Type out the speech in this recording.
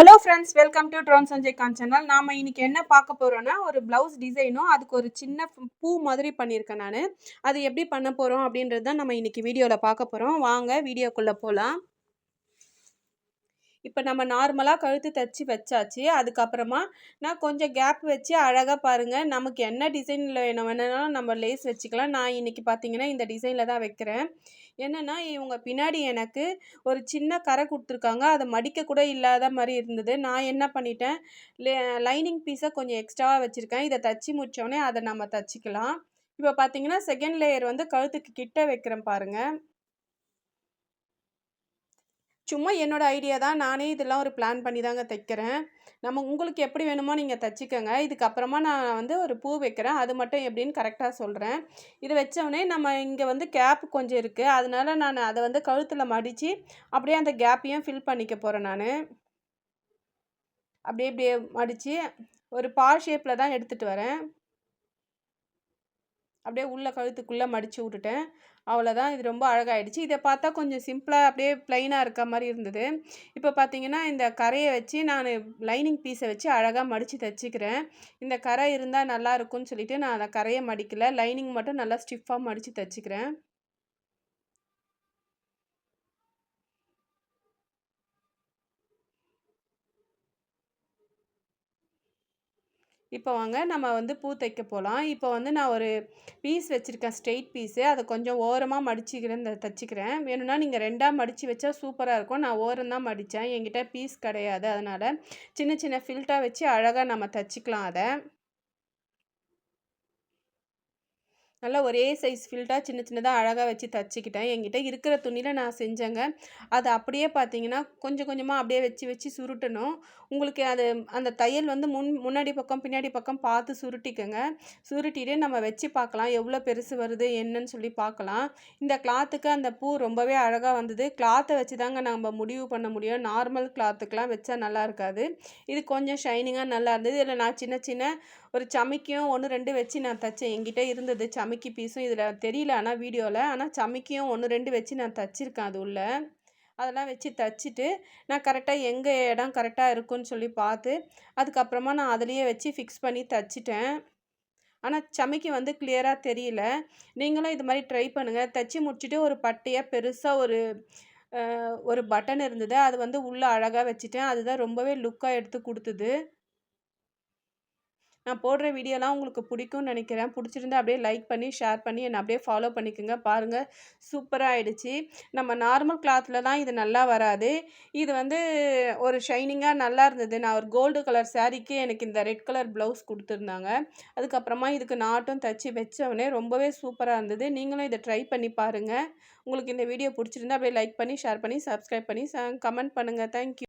Hello friends, welcome to drone Sanjay Khan channel. நாம் இன்னைக்கு என்ன பார்க்க போகிறோன்னா, ஒரு ப்ளவுஸ் டிசைனும் அதுக்கு ஒரு சின்ன பூ மாதிரி பண்ணியிருக்கேன் நான். அது எப்படி பண்ண போகிறோம் அப்படின்றது தான் நம்ம இன்னைக்கு வீடியோவில் பார்க்க போகிறோம். வாங்க வீடியோக்குள்ளே போகலாம். இப்போ நம்ம நார்மலாக கழுத்து தைச்சி வச்சாச்சு. அதுக்கப்புறமா நான் கொஞ்சம் கேப் வச்சு அழகாக பாருங்கள், நமக்கு என்ன டிசைனில் வேணாலும் நம்ம லேஸ் வச்சுக்கலாம். நான் இன்றைக்கி பார்த்தீங்கன்னா இந்த டிசைனில் தான் வைக்கிறேன். என்னென்னா, இவங்க பின்னாடி எனக்கு ஒரு சின்ன கரை கொடுத்துருக்காங்க. அதை மடிக்க கூட இல்லாத மாதிரி இருந்தது. நான் என்ன பண்ணிட்டேன், லைனிங் பீஸை கொஞ்சம் எக்ஸ்ட்ராவாக வச்சுருக்கேன். இதை தைச்சி முடித்தோடனே அதை நம்ம தைச்சிக்கலாம். இப்போ பார்த்தீங்கன்னா செகண்ட் லேயர் வந்து கழுத்துக்கு கிட்ட வைக்கிறேன் பாருங்கள். சும்மா என்னோட ஐடியா தான். நானே இதெல்லாம் ஒரு பிளான் பண்ணி தாங்க தைக்கிறேன். உங்களுக்கு எப்படி வேணுமோ நீங்கள் தைச்சிக்கங்க. இதுக்கப்புறமா நான் வந்து ஒரு பூ வைக்கிறேன். அது மட்டும் எப்படின்னு கரெக்டாக சொல்கிறேன். இது வச்சோடனே நம்ம இங்கே வந்து கேப் கொஞ்சம் இருக்குது. அதனால நான் அதை வந்து கழுத்தில் மடித்து அப்படியே அந்த கேப்பையும் ஃபில் பண்ணிக்க போகிறேன் நான். அப்படியே இப்படியே மடித்து ஒரு ஷேப்பில் தான் எடுத்துகிட்டு வரேன். அப்படியே உள்ள கழுத்துக்குள்ளே மடித்து விட்டுட்டேன். அவ்வளோதான். இது ரொம்ப அழகாயிடுச்சு. இதை பார்த்தா கொஞ்சம் சிம்பிளாக அப்படியே ப்ளைனாக இருக்க மாதிரி இருந்தது. இப்போ பார்த்தீங்கன்னா இந்த கரையை வச்சு நான் லைனிங் பீஸை வச்சு அழகாக மடித்து தைச்சிக்கிறேன். இந்த கரை இருந்தால் நல்லா இருக்கும்னு சொல்லிட்டு நான் அந்த கரையை மடிக்கலை, லைனிங் மட்டும் நல்லா ஸ்டிஃபாக மடித்து தைச்சிக்கிறேன். இப்போ வாங்க நம்ம வந்து பூ தைக்க போகலாம். இப்போ வந்து நான் ஒரு பீஸ் வச்சுருக்கேன், ஸ்ட்ரெயிட் பீஸு. அதை கொஞ்சம் ஓரமாக மடிச்சிக்கிறேன், தைச்சிக்கிறேன். வேணும்னா நீங்கள் 2ஆக மடித்து வச்சா சூப்பராக இருக்கும். நான் ஓரம் தான் மடித்தேன், என்கிட்ட பீஸ் கிடையாது. அதனால் சின்ன சின்ன ஃபில்ட்டாக வச்சு அழகாக நம்ம தைச்சிக்கலாம். அதை நல்லா ஒரே சைஸ் ஃபில்ட்டாக சின்ன சின்னதாக அழகாக வச்சு தைச்சிக்கிட்டேன். என்கிட்ட இருக்கிற துணியில் நான் செஞ்சேங்க. அது அப்படியே பார்த்தீங்கன்னா கொஞ்சம் கொஞ்சமாக அப்படியே வச்சு வச்சு சுருட்டணும். உங்களுக்கு அது அந்த தையல் வந்து முன்னாடி பக்கம் பின்னாடி பக்கம் பார்த்து சுருட்டிக்கங்க. சுருட்டிட்டு நம்ம வச்சு பார்க்கலாம், எவ்வளோ பெருசு வருது என்னன்னு சொல்லி பார்க்கலாம். இந்த கிளாத்துக்கு அந்த பூ ரொம்பவே அழகாக வந்தது. கிளாத்தை வச்சு தாங்க நம்ம முடிவு பண்ண முடியும். நார்மல் கிளாத்துக்கெலாம் வச்சா நல்லா இருக்காது. இது கொஞ்சம் ஷைனிங்காக நல்லா இருந்தது. இதில் நான் சின்ன சின்ன ஒரு சமிக்கியும் 1, 2 வச்சு நான் தைச்சேன். என்கிட்ட இருந்தது சமிக்கி பீஸும். இதில் தெரியல ஆனால் வீடியோவில். ஆனால் சமிக்கியும் 1, 2 வச்சு நான் தைச்சிருக்கேன் அது உள்ள. அதெல்லாம் வச்சு தைச்சிட்டு நான் கரெக்டாக எங்கே இடம் கரெக்டாக இருக்குன்னு சொல்லி பார்த்து அதுக்கப்புறமா நான் அதிலேயே வச்சு ஃபிக்ஸ் பண்ணி தைச்சிட்டேன். ஆனால் சமிக்கி வந்து கிளியராக தெரியல. நீங்களும் இது மாதிரி ட்ரை பண்ணுங்கள். தைச்சி முடிச்சுட்டு ஒரு பட்டையாக பெருசாக ஒரு பட்டன் இருந்தது. அது வந்து உள்ளே அழகாக வச்சுட்டேன். அதுதான் ரொம்பவே லுக்காக எடுத்து கொடுத்தது. நான் போடுற வீடியோலாம் உங்களுக்கு பிடிக்கும்னு நினைக்கிறேன். பிடிச்சிருந்தா அப்படியே லைக் பண்ணி, ஷேர் பண்ணி என்னை அப்படியே ஃபாலோ பண்ணிக்கோங்க. பாருங்கள், சூப்பராக ஆயிடுச்சு. நம்ம நார்மல் கிளாத்தில் தான் இது நல்லா வராது. இது வந்து ஒரு ஷைனிங்காக நல்லா இருந்தது. நான் ஒரு கோல்டு கலர் சாரீக்கு எனக்கு இந்த ரெட் கலர் ப்ளவுஸ் கொடுத்துருந்தாங்க. அதுக்கப்புறமா இதுக்கு நாட்டும் தைச்சி வச்சவொடனே ரொம்பவே சூப்பராக இருந்தது. நீங்களும் இதை ட்ரை பண்ணி பாருங்கள். உங்களுக்கு இந்த வீடியோ பிடிச்சிருந்தா அப்படியே லைக் பண்ணி, ஷேர் பண்ணி, சப்ஸ்கிரைப் பண்ணி கமெண்ட் பண்ணுங்கள். தேங்க்யூ.